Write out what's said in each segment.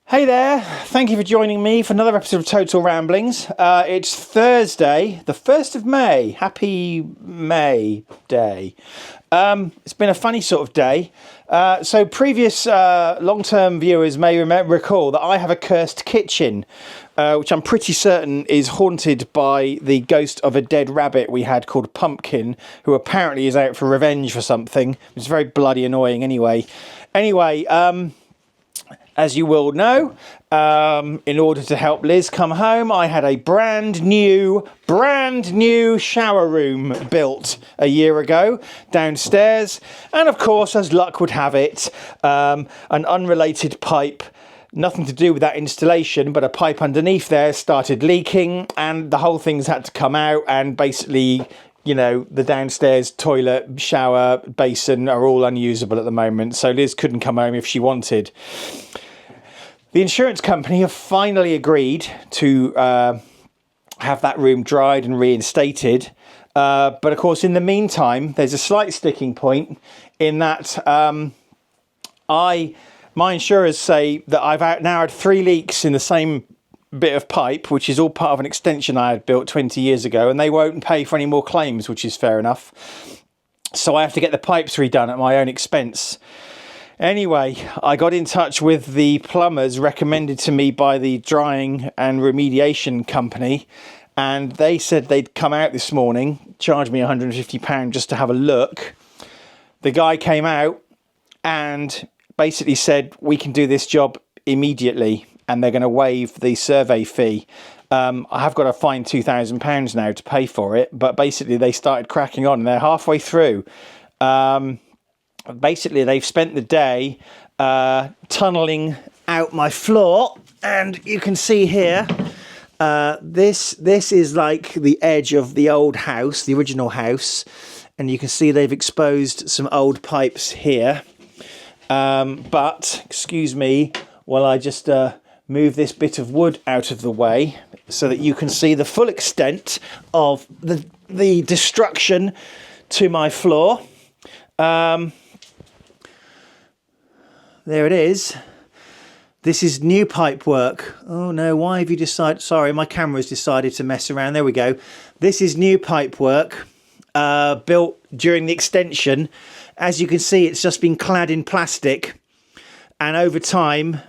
Hey there, thank you for joining me for another episode of Total Ramblings. It's Thursday, the 1st of May. Happy May Day. It's been a funny sort of day. So previous long-term viewers may recall that I have a cursed kitchen, which I'm pretty certain is haunted by the ghost of a dead rabbit we had called Pumpkin, who apparently is out for revenge for something. It's very bloody annoying anyway. As you will know, in order to help Liz come home, I had a brand new shower room built a year ago downstairs. And of course, as luck would have it, an unrelated pipe, nothing to do with that installation, but a pipe underneath there started leaking and the whole thing's had to come out, and basically, you know, the downstairs toilet, shower, basin are all unusable at the moment. So Liz couldn't come home if she wanted. The insurance company have finally agreed to have that room dried and reinstated. But of course, in the meantime, there's a slight sticking point in that my insurers say that I've now had 3 leaks in the same bit of pipe, which is all part of an extension I had built 20 years ago, and they won't pay for any more claims, which is fair enough. So I have to get the pipes redone at my own expense. Anyway, I got in touch with the plumbers recommended to me by the drying and remediation company, and they said they'd come out this morning, charge me £150 just to have a look. The guy came out and basically said, we can do this job immediately, and they're going to waive the survey fee. I have got to find £2,000 now to pay for it, but basically they started cracking on and they're halfway through. Basically, they've spent the day tunnelling out my floor, and you can see here, this is like the edge of the old house, the original house, and you can see they've exposed some old pipes here. But, excuse me, while I just move this bit of wood out of the way so that you can see the full extent of the destruction to my floor. There it is. This is new pipe work. Oh no, why have you decided? Sorry, my camera's decided to mess around. There we go. This is new pipe work built during the extension. As you can see, it's just been clad in plastic. And over time,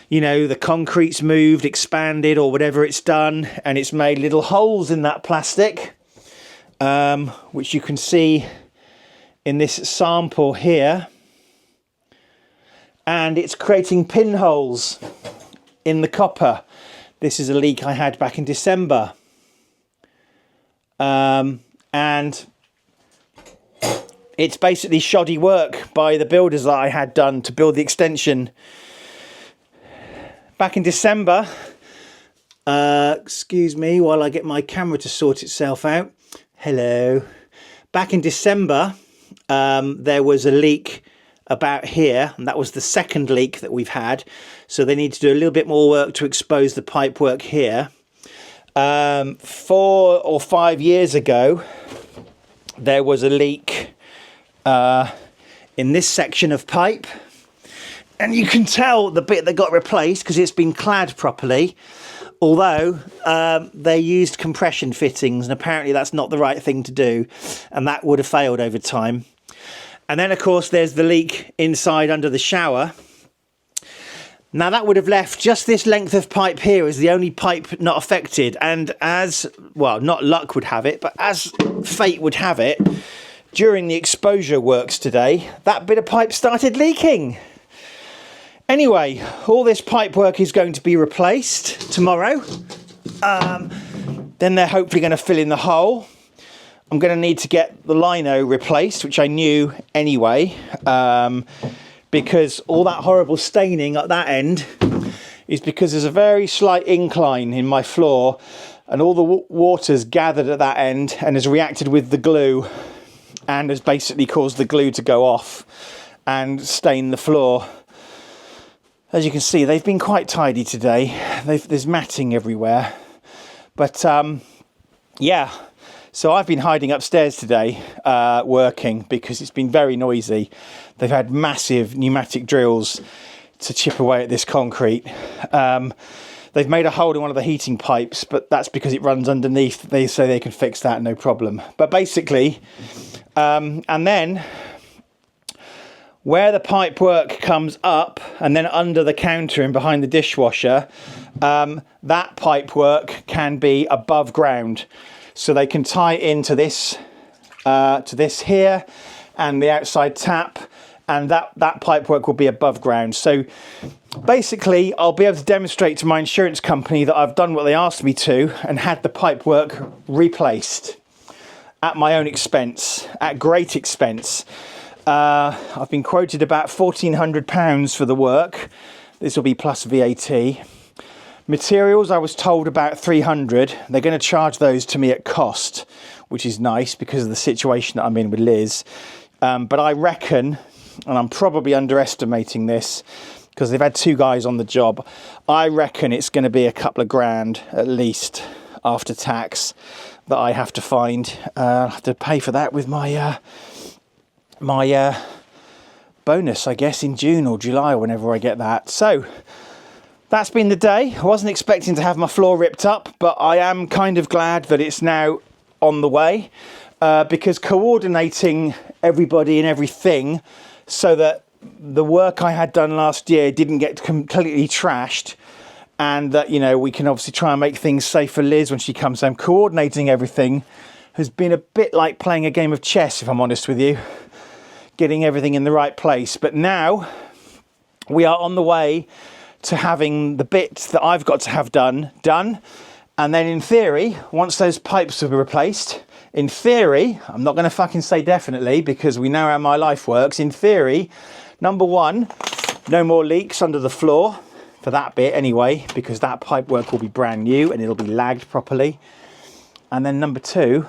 you know, the concrete's moved, expanded, or whatever it's done, and it's made little holes in that plastic, which you can see in this sample here. And it's creating pinholes in the copper. This is a leak I had back in December. And it's basically shoddy work by the builders that I had done to build the extension. Back in December, excuse me while I get my camera to sort itself out. Hello. Back in December, there was a leak about here, and that was the second leak that we've had, so they need to do a little bit more work to expose the pipe work here. 4 or 5 years ago there was a leak in this section of pipe, and you can tell the bit that got replaced because it's been clad properly, although they used compression fittings, and apparently that's not the right thing to do, and that would have failed over time. And then, of course, there's the leak inside under the shower. Now, that would have left just this length of pipe here as the only pipe not affected. And as, well, not luck would have it, but as fate would have it, during the exposure works today, that bit of pipe started leaking. Anyway, all this pipe work is going to be replaced tomorrow. Then they're hopefully going to fill in the hole. I'm going to need to get the lino replaced, which I knew anyway, because all that horrible staining at that end is because there's a very slight incline in my floor, and all the water's gathered at that end and has reacted with the glue and has basically caused the glue to go off and stain the floor. As you can see, they've been quite tidy today. There's matting everywhere. But yeah, so I've been hiding upstairs today working because it's been very noisy. They've had massive pneumatic drills to chip away at this concrete. They've made a hole in one of the heating pipes, but that's because it runs underneath. They say they can fix that, no problem. But basically, and then where the pipe work comes up and then under the counter and behind the dishwasher, that pipe work can be above ground. So they can tie into this here and the outside tap, and that pipe work will be above ground. So basically, I'll be able to demonstrate to my insurance company that I've done what they asked me to and had the pipe work replaced at my own expense, at great expense. I've been quoted about £1,400 for the work. This will be plus VAT. Materials, I was told about 300. They're going to charge those to me at cost, which is nice because of the situation that I'm in with Liz. But I reckon, and I'm probably underestimating this because they've had 2 guys on the job, I reckon it's going to be a couple of grand at least after tax that I have to find. I have to pay for that with my bonus, I guess, in June or July or whenever I get that. So that's been the day. I wasn't expecting to have my floor ripped up, but I am kind of glad that it's now on the way, because coordinating everybody and everything so that the work I had done last year didn't get completely trashed, and that, you know, we can obviously try and make things safe for Liz when she comes home. Coordinating everything has been a bit like playing a game of chess, if I'm honest with you, getting everything in the right place. But now we are on the way to having the bits that I've got to have done. And then in theory, once those pipes have been replaced, in theory, I'm not going to fucking say definitely because we know how my life works. In theory, number 1, no more leaks under the floor for that bit anyway, because that pipe work will be brand new and it'll be lagged properly. And then number 2,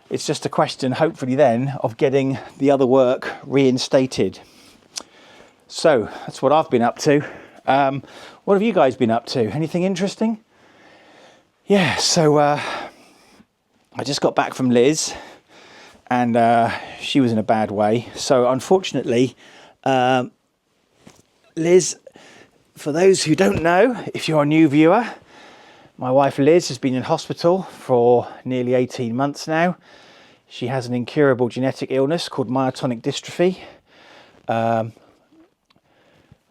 it's just a question, hopefully then, of getting the other work reinstated. So that's what I've been up to. What have you guys been up to? Anything interesting? Yeah, so I just got back from Liz, and she was in a bad way. So unfortunately, Liz, for those who don't know, if you're a new viewer, my wife Liz has been in hospital for nearly 18 months now. She has an incurable genetic illness called myotonic dystrophy.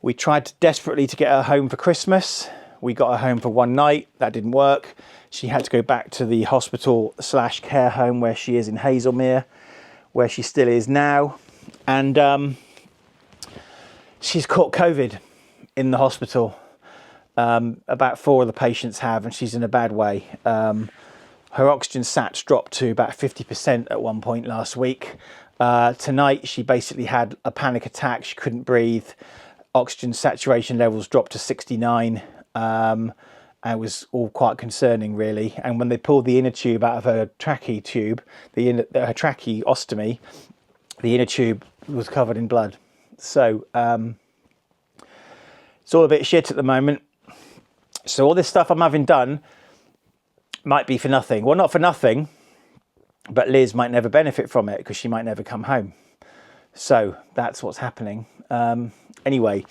We tried desperately to get her home for Christmas. We got her home for one night. That didn't work. She had to go back to the hospital/care home where she is in Hazelmere, where she still is now. And she's caught COVID in the hospital. About 4 of the patients have, and she's in a bad way. Her oxygen sats dropped to about 50% at one point last week. Tonight, she basically had a panic attack. She couldn't breathe. Oxygen saturation levels dropped to 69. It was all quite concerning, really. And when they pulled the inner tube out of her trachea tube, her tracheostomy, the inner tube was covered in blood. So it's all a bit shit at the moment. So all this stuff I'm having done might be for nothing. Well, not for nothing, but Liz might never benefit from it because she might never come home. So that's what's happening. Anyway,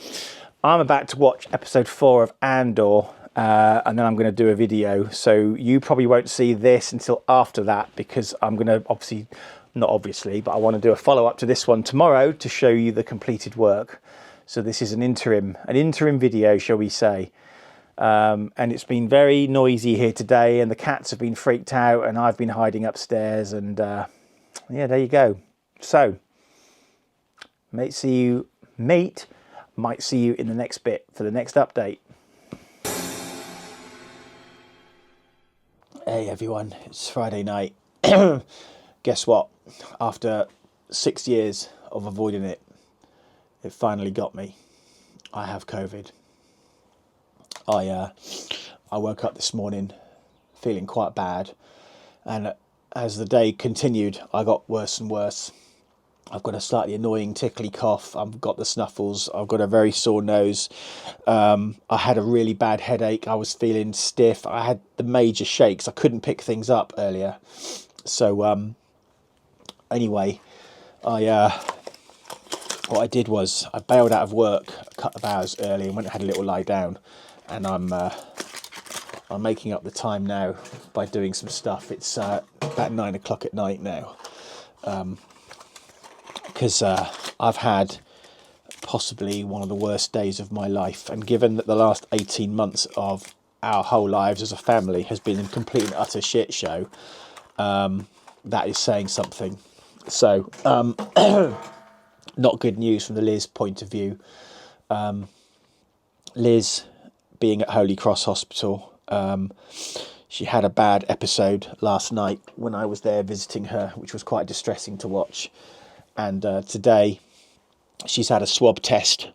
I'm about to watch episode 4 of Andor, and then I'm going to do a video. So you probably won't see this until after that, because I'm going to but I want to do a follow-up to this one tomorrow to show you the completed work. So this is an interim video, shall we say. And it's been very noisy here today, and the cats have been freaked out, and I've been hiding upstairs, and yeah, there you go. So might see you in the next bit for the next update. Hey everyone, it's Friday night. Guess what? After 6 years of avoiding it, it finally got me. I have COVID. I woke up this morning feeling quite bad, and as the day continued, I got worse and worse. I've got a slightly annoying tickly cough. I've got the snuffles. I've got a very sore nose. I had a really bad headache. I was feeling stiff. I had the major shakes. I couldn't pick things up earlier. So anyway, I what I did was I bailed out of work a couple of hours early and went and had a little lie down, and I'm making up the time now by doing some stuff. It's about 9 o'clock at night now, because I've had possibly one of the worst days of my life, and given that the last 18 months of our whole lives as a family has been a complete and utter shit show, that is saying something. So not good news from the Liz point of view. Liz being at Holy Cross Hospital, she had a bad episode last night when I was there visiting her, which was quite distressing to watch. And today she's had a swab test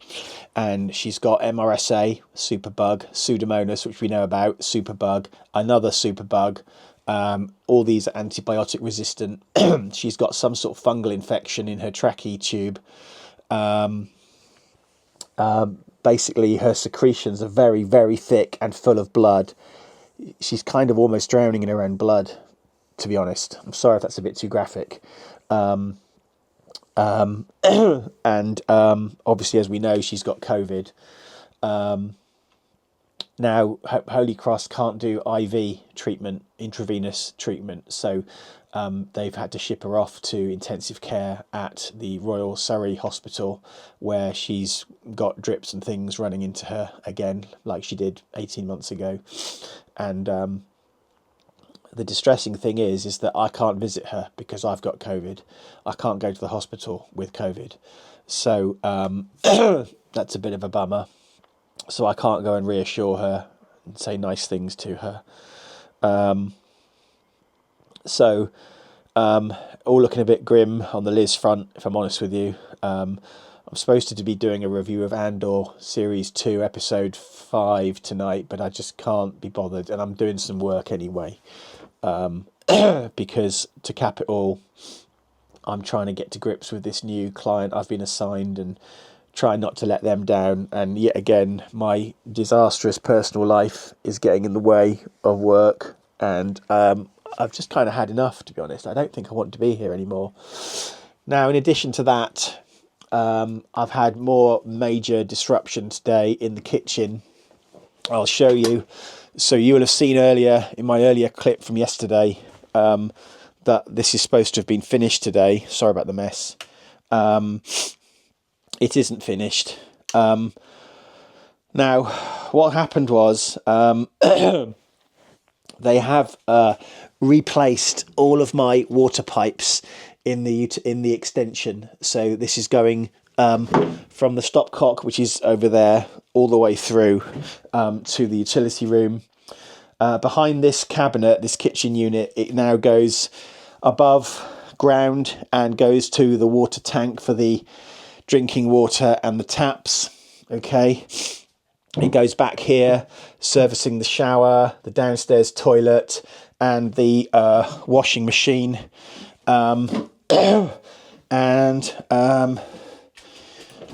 and she's got MRSA, superbug, Pseudomonas, which we know about, superbug, another superbug. All these are antibiotic resistant. She's got some sort of fungal infection in her trachea tube. Basically, her secretions are very, very thick and full of blood. She's kind of almost drowning in her own blood, to be honest. I'm sorry if that's a bit too graphic. And obviously, as we know, she's got COVID. Now, Holy Cross can't do IV treatment, intravenous treatment, so they've had to ship her off to intensive care at the Royal Surrey Hospital, where she's got drips and things running into her again, like she did 18 months ago. And the distressing thing is that I can't visit her because I've got COVID. I can't go to the hospital with COVID. So that's a bit of a bummer. So I can't go and reassure her and say nice things to her. So all looking a bit grim on the Liz front, if I'm honest with you. I'm supposed to be doing a review of Andor Series 2, Episode 5 tonight, but I just can't be bothered. And I'm doing some work anyway. Because to cap it all, I'm trying to get to grips with this new client I've been assigned and try not to let them down. And yet again, my disastrous personal life is getting in the way of work, and I've just kind of had enough, to be honest. I don't think I want to be here anymore. Now, in addition to that, I've had more major disruption today in the kitchen. I'll show you. So you will have seen earlier in my earlier clip from yesterday that this is supposed to have been finished today. Sorry about the mess. It isn't finished. Now, what happened was they have replaced all of my water pipes in the extension. So this is going from the stopcock, which is over there, all the way through to the utility room. Behind this cabinet, this kitchen unit, it now goes above ground and goes to the water tank for the drinking water and the taps. Okay, it goes back here, servicing the shower, the downstairs toilet, and the washing machine.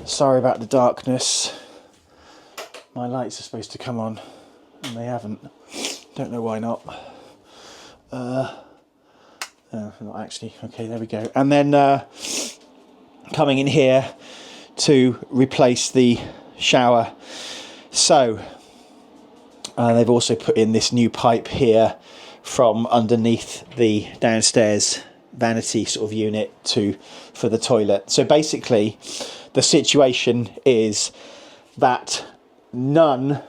Sorry about the darkness. My lights are supposed to come on and they haven't. Don't know why not. Not actually. Okay, there we go. And then coming in here to replace the shower. So they've also put in this new pipe here from underneath the downstairs vanity sort of unit for the toilet. So basically the situation is that none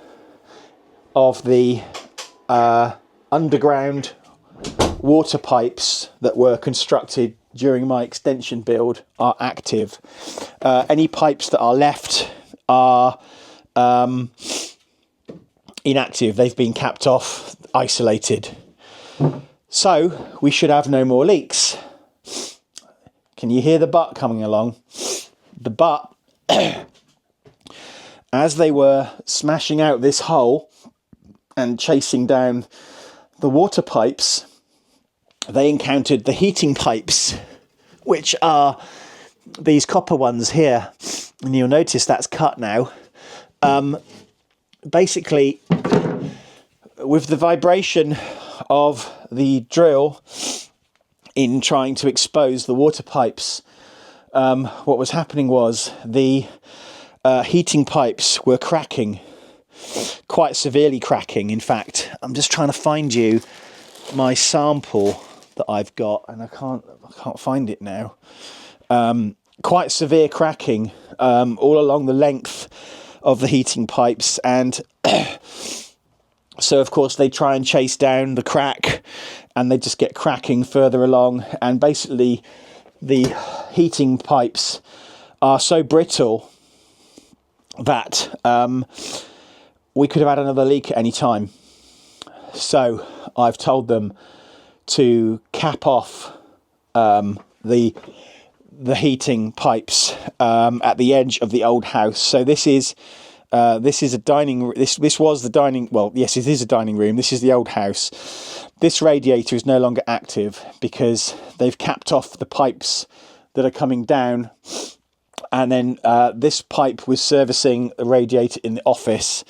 of the underground water pipes that were constructed during my extension build are active. Any pipes that are left are inactive. They've been capped off, isolated. So we should have no more leaks. Can you hear the butt coming along? The butt, as they were smashing out this hole and chasing down the water pipes, they encountered the heating pipes, which are these copper ones here. And you'll notice that's cut now. Basically, with the vibration of the drill in trying to expose the water pipes, what was happening was the heating pipes were cracking, quite severely cracking. In fact, I'm just trying to find you my sample that I've got, and I can't find it now. Quite severe cracking all along the length of the heating pipes, and so of course they try and chase down the crack, and they just get cracking further along, and basically the heating pipes are so brittle that we could have had another leak at any time. So I've told them to cap off the heating pipes at the edge of the old house. So this is a dining. This was the dining. Well, yes, it is a dining room. This is the old house. This radiator is no longer active because they've capped off the pipes that are coming down, and then this pipe was servicing the radiator in the office.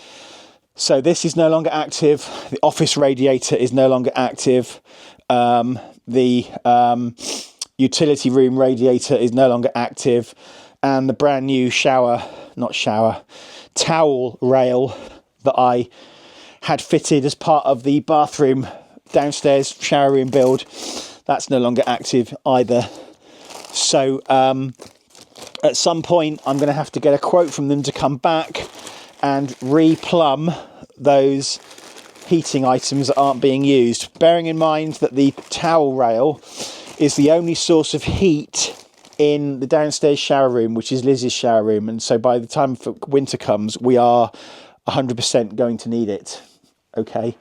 So this is no longer active. The office radiator is no longer active. The utility room radiator is no longer active, and the brand new towel rail that I had fitted as part of the bathroom downstairs shower room build, that's no longer active either. So at some point I'm going to have to get a quote from them to come back and replumb those heating items that aren't being used, bearing in mind that the towel rail is the only source of heat in the downstairs shower room, which is Liz's shower room, and so by the time winter comes we are 100% going to need it. Okay,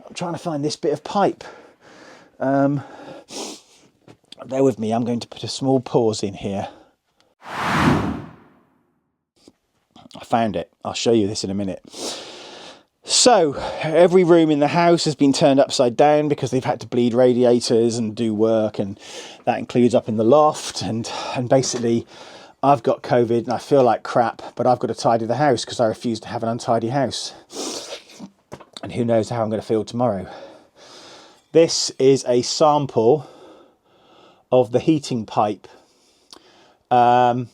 I'm trying to find this bit of pipe. Bear with me, I'm going to put a small pause in here. I found it. I'll show you this in a minute. So every room in the house has been turned upside down because they've had to bleed radiators and do work, and that includes up in the loft, and basically I've got COVID and I feel like crap, but I've got to tidy the house because I refuse to have an untidy house, and who knows how I'm going to feel tomorrow. This is a sample of the heating pipe. And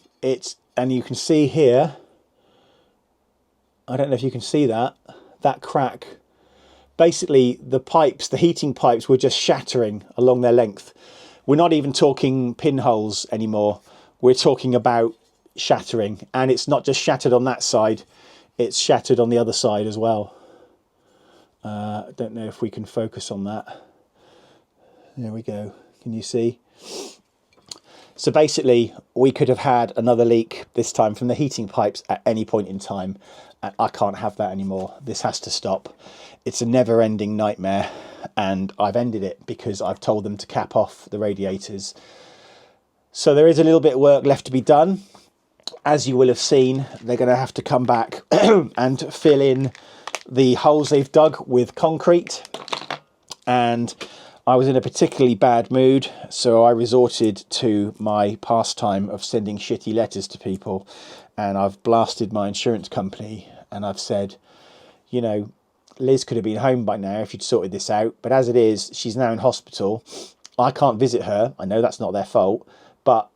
you can see here, I don't know if you can see that crack. Basically the heating pipes were just shattering along their length. We're not even talking pinholes anymore. We're talking about shattering, and it's not just shattered on that side, it's shattered on the other side as well. I don't know if we can focus on that. There we go. Can you see? So basically we could have had another leak this time from the heating pipes at any point in time, and I can't have that anymore. This has to stop. It's a never-ending nightmare, and I've ended it because I've told them to cap off the radiators. So there is a little bit of work left to be done. As you will have seen, they're going to have to come back and fill in the holes they've dug with concrete, and I was in a particularly bad mood, so I resorted to my pastime of sending shitty letters to people, and I've blasted my insurance company, and I've said, you know, Liz could have been home by now if you'd sorted this out, but as it is, she's now in hospital. I can't visit her. I know that's not their fault, but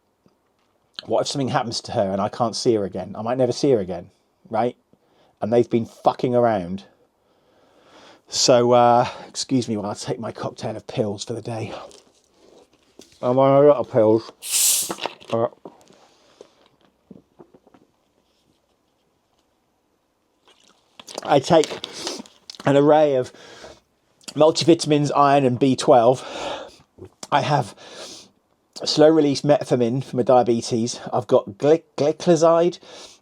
what if something happens to her and I can't see her again? I might never see her again, right? And they've been fucking around. So, excuse me while I take my cocktail of pills for the day. I'm on a lot of pills. I take an array of multivitamins, iron and B12. I have slow-release metformin for my diabetes. I've got gliclazide,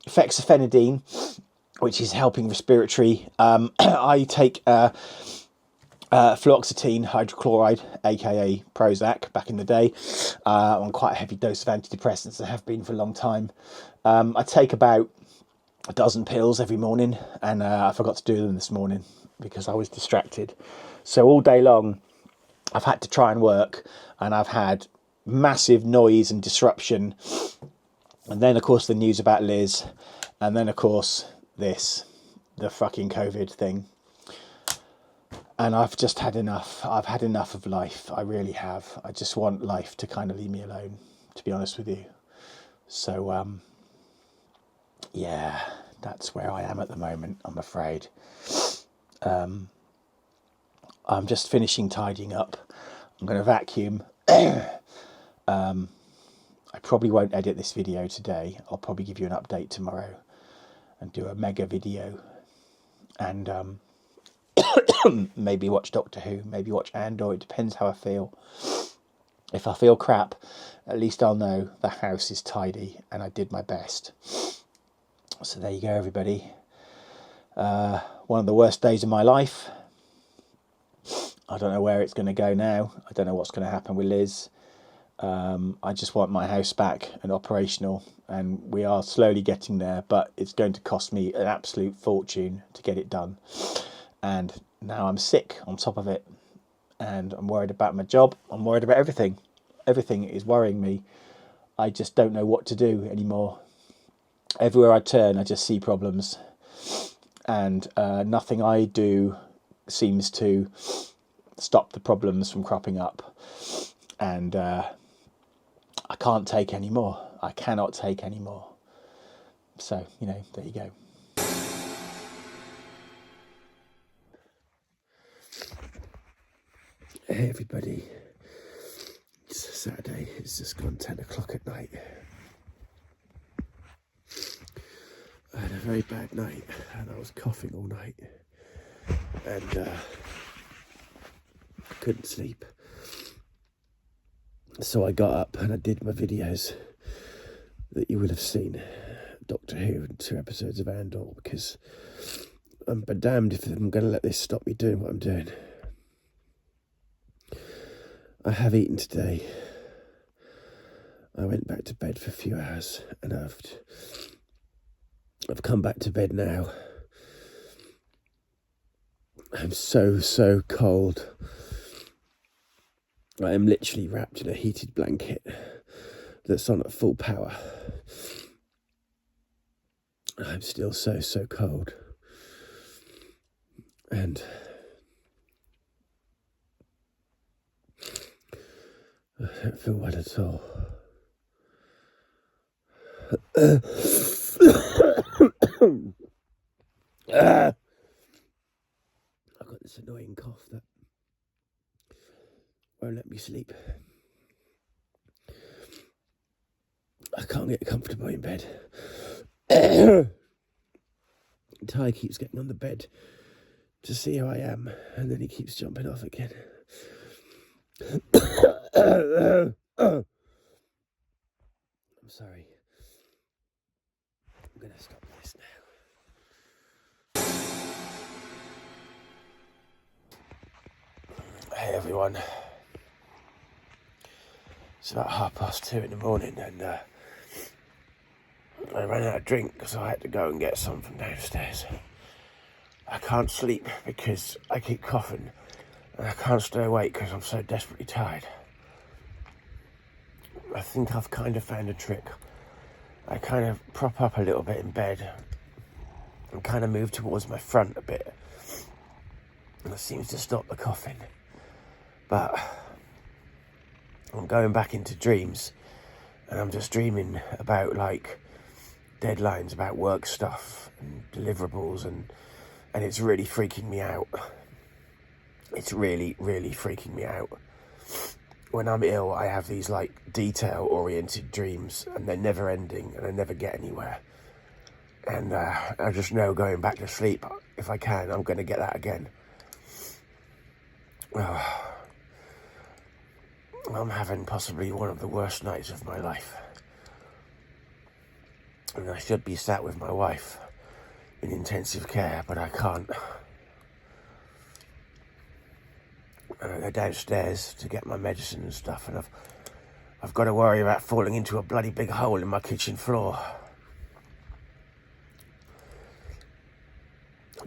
fexofenadine, which is helping respiratory. I take fluoxetine hydrochloride, aka Prozac, back in the day. On quite a heavy dose of antidepressants. I have been for a long time. I take about a dozen pills every morning, and I forgot to do them this morning because I was distracted. So all day long I've had to try and work, and I've had massive noise and disruption, and then of course the news about Liz, and then of course the fucking COVID thing, and I've just had enough. I've had enough of life. I really have. I just want life to kind of leave me alone, to be honest with you. So, yeah, that's where I am at the moment, I'm afraid. I'm just finishing tidying up. I'm going to vacuum. I probably won't edit this video today. I'll probably give you an update tomorrow and do a mega video. And maybe watch Doctor Who, maybe watch Andor. It depends how I feel. If I feel crap, at least I'll know the house is tidy and I did my best. So there you go, everybody. One of the worst days of my life. I don't know where it's going to go now. I don't know what's going to happen with Liz. I just want my house back and operational, and we are slowly getting there, but it's going to cost me an absolute fortune to get it done. And now I'm sick on top of it, and I'm worried about my job. I'm worried about everything. Everything is worrying me. I just don't know what to do anymore. Everywhere I turn, I just see problems, and nothing I do seems to stop the problems from cropping up. And I can't take any more. I cannot take any more. So, there you go. Hey everybody, it's Saturday, it's just gone 10 o'clock at night. I had a very bad night and I was coughing all night and I couldn't sleep. So I got up and I did my videos that you would have seen, Doctor Who and 2 episodes of Andor, because I'm damned if I'm going to let this stop me doing what I'm doing. I have eaten today. I went back to bed for a few hours and I've come back to bed now. I'm so cold. I am literally wrapped in a heated blanket that's on at full power. I'm still so cold. And I don't feel well at all. I've got this annoying cough that won't let me sleep. I can't get comfortable in bed. Ty keeps getting on the bed to see how I am, and then he keeps jumping off again. I'm sorry. I'm gonna stop this now. Hey everyone. It's about 2:30 in the morning and I ran out of drink, so I had to go and get some from downstairs. I can't sleep because I keep coughing, and I can't stay awake because I'm so desperately tired. I think I've kind of found a trick. I kind of prop up a little bit in bed and kind of move towards my front a bit, and that seems to stop the coughing. But I'm going back into dreams, and I'm just dreaming about like deadlines, about work stuff and deliverables, and it's really freaking me out. It's really freaking me out. When I'm ill, I have these like detail-oriented dreams, and they're never ending, and I never get anywhere. And I just know going back to sleep, if I can, I'm going to get that again. I'm having possibly one of the worst nights of my life. And I should be sat with my wife in intensive care, but I can't. And I go downstairs to get my medicine and stuff, and I've got to worry about falling into a bloody big hole in my kitchen floor.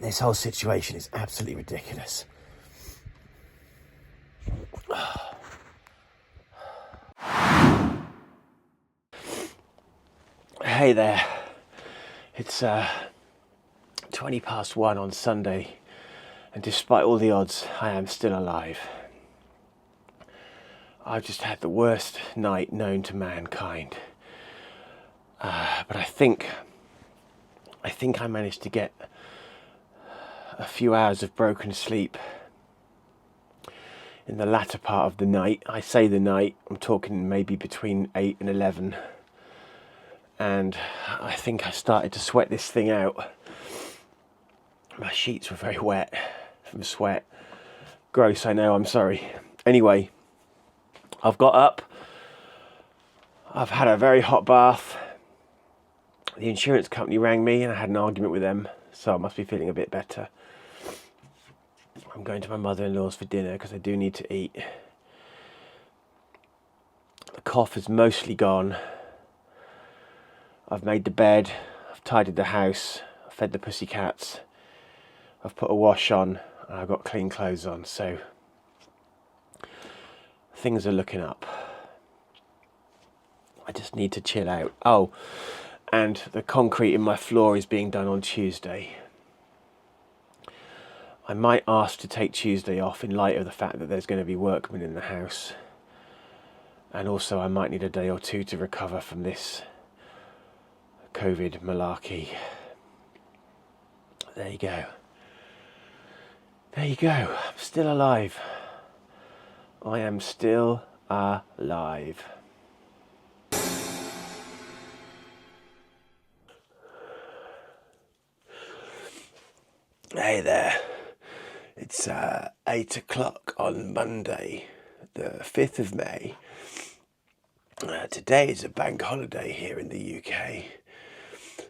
This whole situation is absolutely ridiculous. Hey there. It's 1:20 on Sunday, and despite all the odds, I am still alive. I've just had the worst night known to mankind. But I think I managed to get a few hours of broken sleep in the latter part of the night. I say the night, I'm talking maybe between 8 and 11. And I think I started to sweat this thing out. My sheets were very wet from sweat. Gross, I know, I'm sorry. Anyway, I've got up. I've had a very hot bath. The insurance company rang me and I had an argument with them, so I must be feeling a bit better. I'm going to my mother-in-law's for dinner because I do need to eat. The cough is mostly gone. I've made the bed, I've tidied the house, I've fed the pussycats, I've put a wash on, and I've got clean clothes on, so things are looking up. I just need to chill out. Oh, and the concrete in my floor is being done on Tuesday. I might ask to take Tuesday off in light of the fact that there's going to be workmen in the house. And also I might need a day or two to recover from this COVID malarkey. There you go. There you go. I'm still alive. I am still alive. Hey there. It's 8 o'clock on Monday, the 5th of May. Today is a bank holiday here in the UK.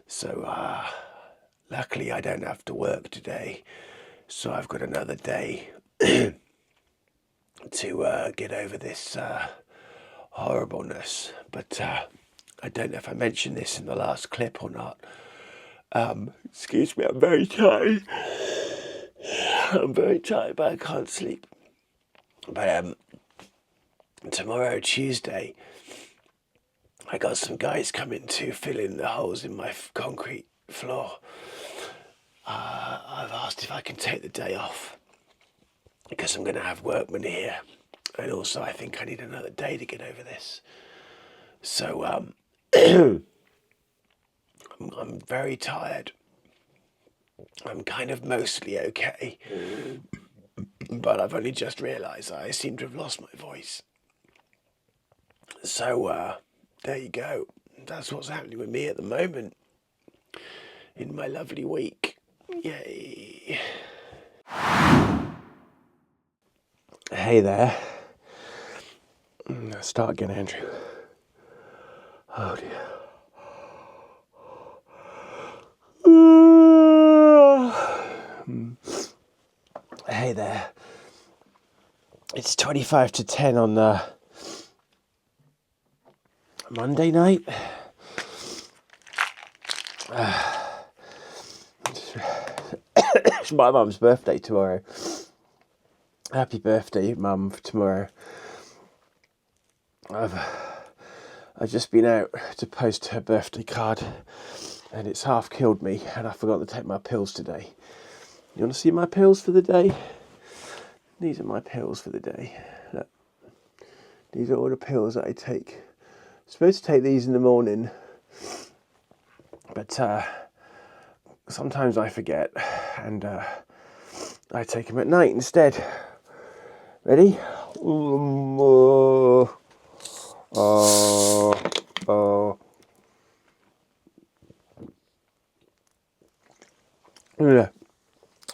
So luckily I don't have to work today. So I've got another day to get over this horribleness. But I don't know if I mentioned this in the last clip or not. Excuse me, I'm very tired. I'm very tired, but I can't sleep. But tomorrow, Tuesday, I got some guys coming to fill in the holes in my concrete floor. I've asked if I can take the day off because I'm going to have workmen here. And also, I think I need another day to get over this. So, I'm very tired. I'm kind of mostly okay. But I've only just realised I seem to have lost my voice. So, there you go. That's what's happening with me at the moment. In my lovely week. Yay. Hey there. Let's start again, Andrew. Oh dear. Hey there. It's 25 to 10 on Monday night. It's my mum's birthday tomorrow. Happy birthday, Mum, for tomorrow. I've just been out to post her birthday card and it's half killed me and I forgot to take my pills today. You want to see my pills for the day? These are my pills for the day. Look. These are all the pills that I take. I'm supposed to take these in the morning, but sometimes I forget and I take them at night instead. Ready?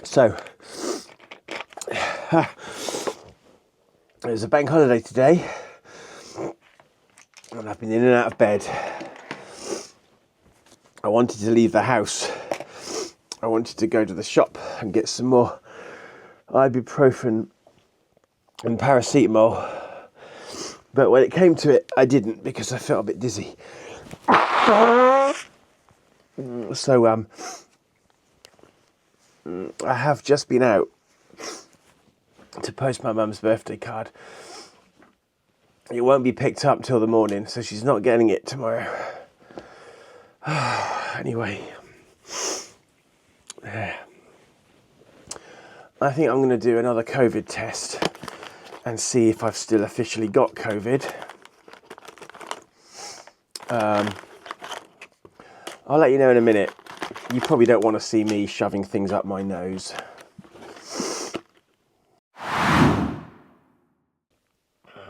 So, it's a bank holiday today, and I've been in and out of bed. I wanted to leave the house. I wanted to go to the shop and get some more ibuprofen and paracetamol, but when it came to it, I didn't because I felt a bit dizzy. So, I have just been out to post my mum's birthday card. It won't be picked up till the morning, so she's not getting it tomorrow. Anyway, I think I'm going to do another COVID test and see if I've still officially got COVID. I'll let you know in a minute. You probably don't want to see me shoving things up my nose.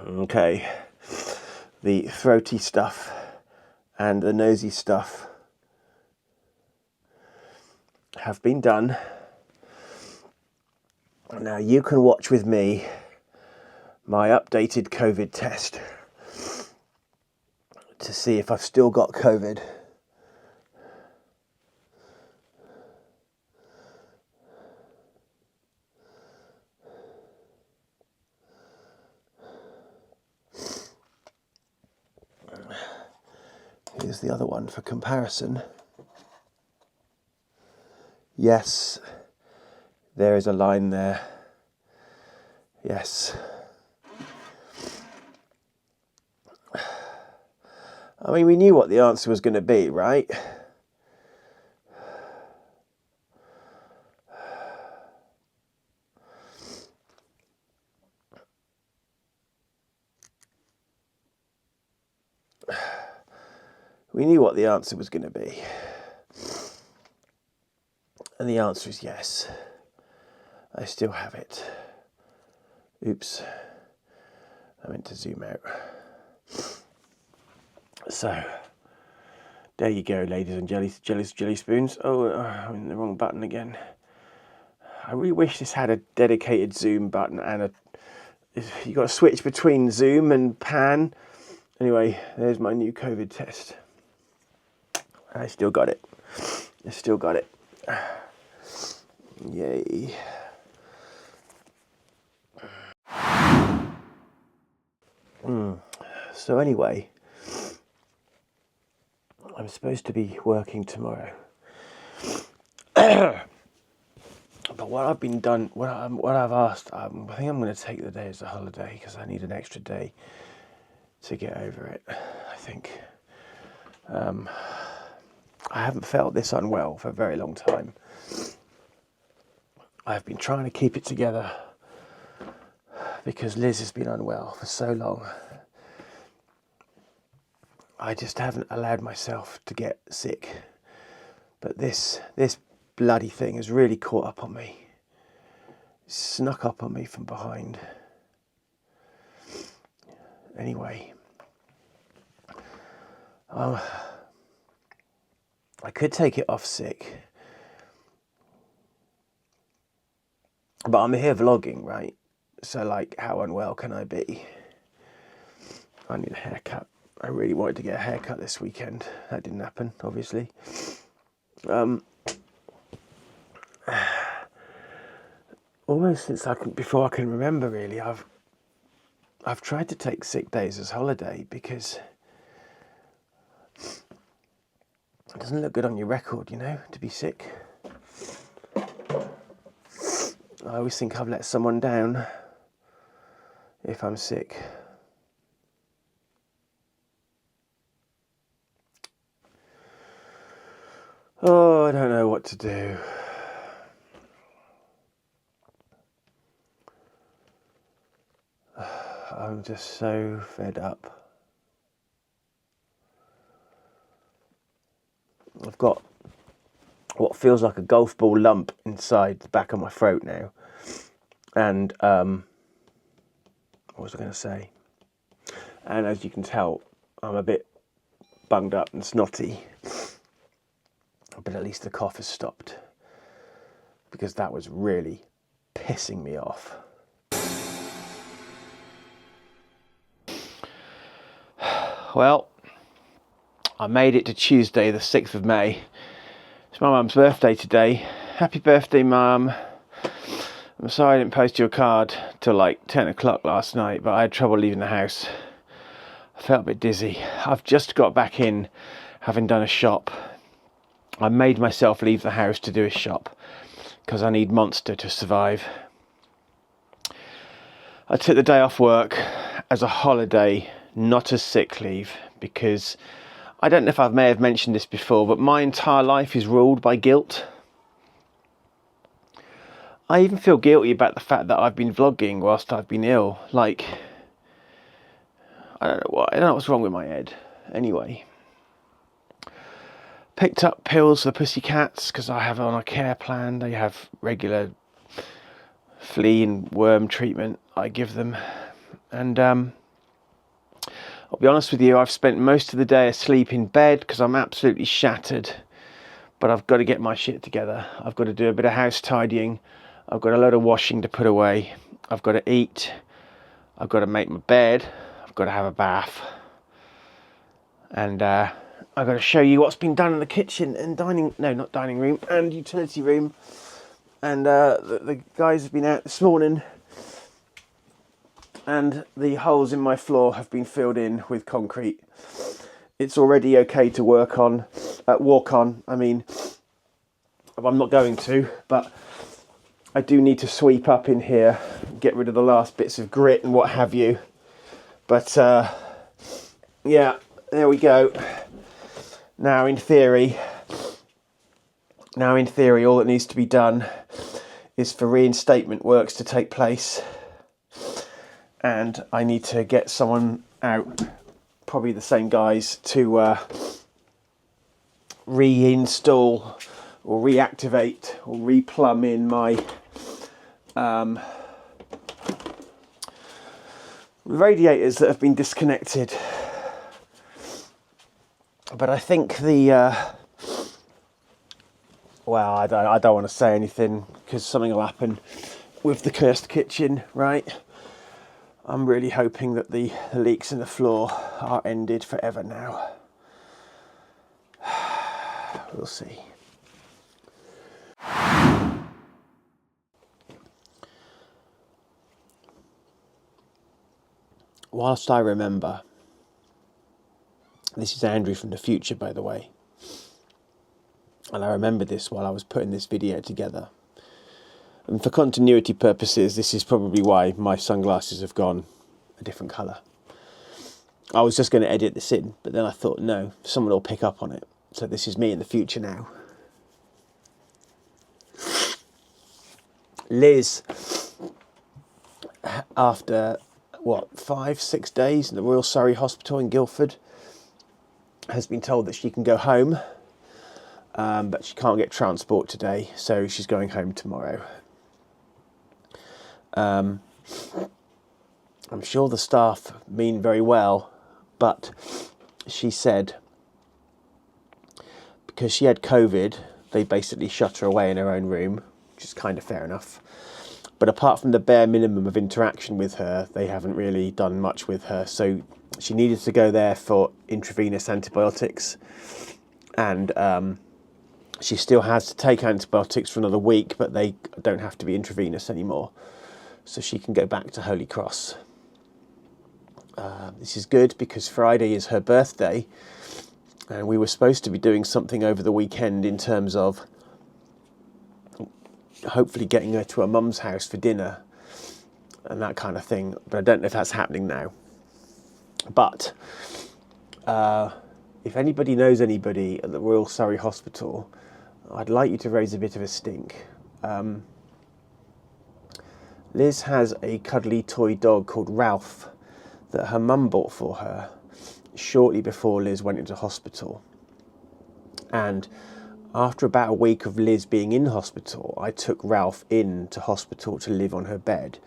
Okay, the throaty stuff and the nosy stuff have been done. Now you can watch with me my updated COVID test to see if I've still got COVID. Here's the other one for comparison. Yes, there is a line there. Yes. I mean, we knew what the answer was going to be, right? We knew what the answer was going to be. And the answer is yes. I still have it. Oops. I meant to zoom out. So, there you go, ladies and jelly spoons. Oh, I'm in the wrong button again. I really wish this had a dedicated zoom button and you got to switch between zoom and pan. Anyway, there's my new COVID test. I still got it. I still got it. Yay. So anyway, I'm supposed to be working tomorrow. But what I've asked, I think I'm going to take the day as a holiday because I need an extra day to get over it, I think. I haven't felt this unwell for a very long time. I've been trying to keep it together because Liz has been unwell for so long. I just haven't allowed myself to get sick. But this bloody thing has really caught up on me. It snuck up on me from behind. Anyway, I could take it off sick. But I'm here vlogging, right? So like, how unwell can I be? I need a haircut. I really wanted to get a haircut this weekend. That didn't happen, obviously. Almost since before I can remember, really, I've tried to take sick days as holiday because it doesn't look good on your record, you know, to be sick. I always think I've let someone down if I'm sick. Oh, I don't know what to do. I'm just so fed up. I've got what feels like a golf ball lump inside the back of my throat now. And, what was I going to say? And as you can tell, I'm a bit bunged up and snotty. But at least the cough has stopped. Because that was really pissing me off. Well, I made it to Tuesday, the 6th of May. It's my mum's birthday today. Happy birthday, Mum. I'm sorry I didn't post you a card till like 10 o'clock last night, but I had trouble leaving the house. I felt a bit dizzy. I've just got back in, having done a shop. I made myself leave the house to do a shop, because I need Monster to survive. I took the day off work as a holiday, not as sick leave, because I don't know if I may have mentioned this before, but my entire life is ruled by guilt. I even feel guilty about the fact that I've been vlogging whilst I've been ill. Like, I don't know what's wrong with my head. Anyway, Picked up pills for the pussycats because I have on a care plan. They have regular flea and worm treatment I give them. And I'll be honest with you, I've spent most of the day asleep in bed because I'm absolutely shattered. But I've got to get my shit together. I've got to do a bit of house tidying. I've got a load of washing to put away. I've got to eat. I've got to make my bed. I've got to have a bath. And I've got to show you what's been done in the kitchen and not dining room, and utility room. And the guys have been out this morning, and the holes in my floor have been filled in with concrete. It's already okay to walk on. I mean, I'm not going to, but I do need to sweep up in here, get rid of the last bits of grit and what have you. But yeah, there we go. Now in theory, all that needs to be done is for reinstatement works to take place, and I need to get someone out, probably the same guys, to reinstall or reactivate or replumb in my radiators that have been disconnected. But I think well, I don't want to say anything because something will happen with the cursed kitchen, right? I'm really hoping that the leaks in the floor are ended forever now. We'll see. Whilst I remember, this is Andrew from the future, by the way, and I remembered this while I was putting this video together. And for continuity purposes, this is probably why my sunglasses have gone a different colour. I was just going to edit this in, but then I thought, no, someone will pick up on it. So this is me in the future now. Liz, after, 5-6 days in the Royal Surrey Hospital in Guildford, has been told that she can go home, but she can't get transport today, so she's going home tomorrow. I'm sure the staff mean very well, but she said because she had COVID, they basically shut her away in her own room, which is kind of fair enough. But apart from the bare minimum of interaction with her, they haven't really done much with her. So she needed to go there for intravenous antibiotics, and she still has to take antibiotics for another week, but they don't have to be intravenous anymore. So she can go back to Holy Cross. This is good because Friday is her birthday, and we were supposed to be doing something over the weekend in terms of hopefully getting her to her mum's house for dinner and that kind of thing, but I don't know if that's happening now. But if anybody knows anybody at the Royal Surrey Hospital, I'd like you to raise a bit of a stink. Liz has a cuddly toy dog called Ralph that her mum bought for her shortly before Liz went into hospital. And after about a week of Liz being in hospital, I took Ralph into hospital to live on her bed.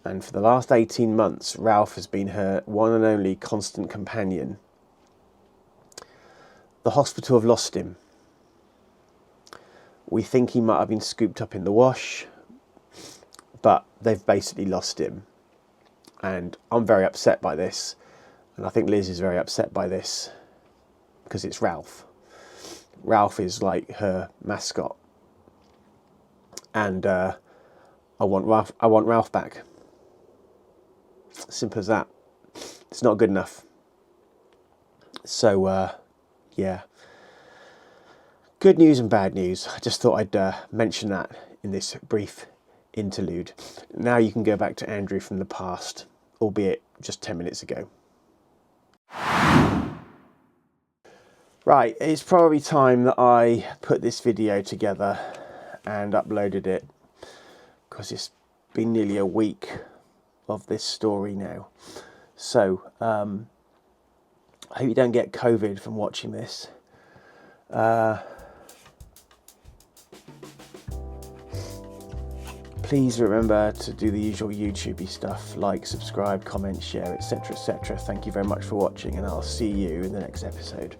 And for the last 18 months, Ralph has been her one and only constant companion. The hospital have lost him. We think he might have been scooped up in the wash, but they've basically lost him. And I'm very upset by this. And I think Liz is very upset by this because it's Ralph. Ralph is like her mascot. And I want Ralph back. Simple as that. It's not good enough. So, yeah. Good news and bad news. I just thought I'd mention that in this brief interlude. Now you can go back to Andrew from the past, albeit just 10 minutes ago. Right, it's probably time that I put this video together and uploaded it, because it's been nearly a week of this story now. So, I hope you don't get COVID from watching this. Please remember to do the usual YouTubey stuff, like, subscribe, comment, share, etc, etc. Thank you very much for watching, and I'll see you in the next episode.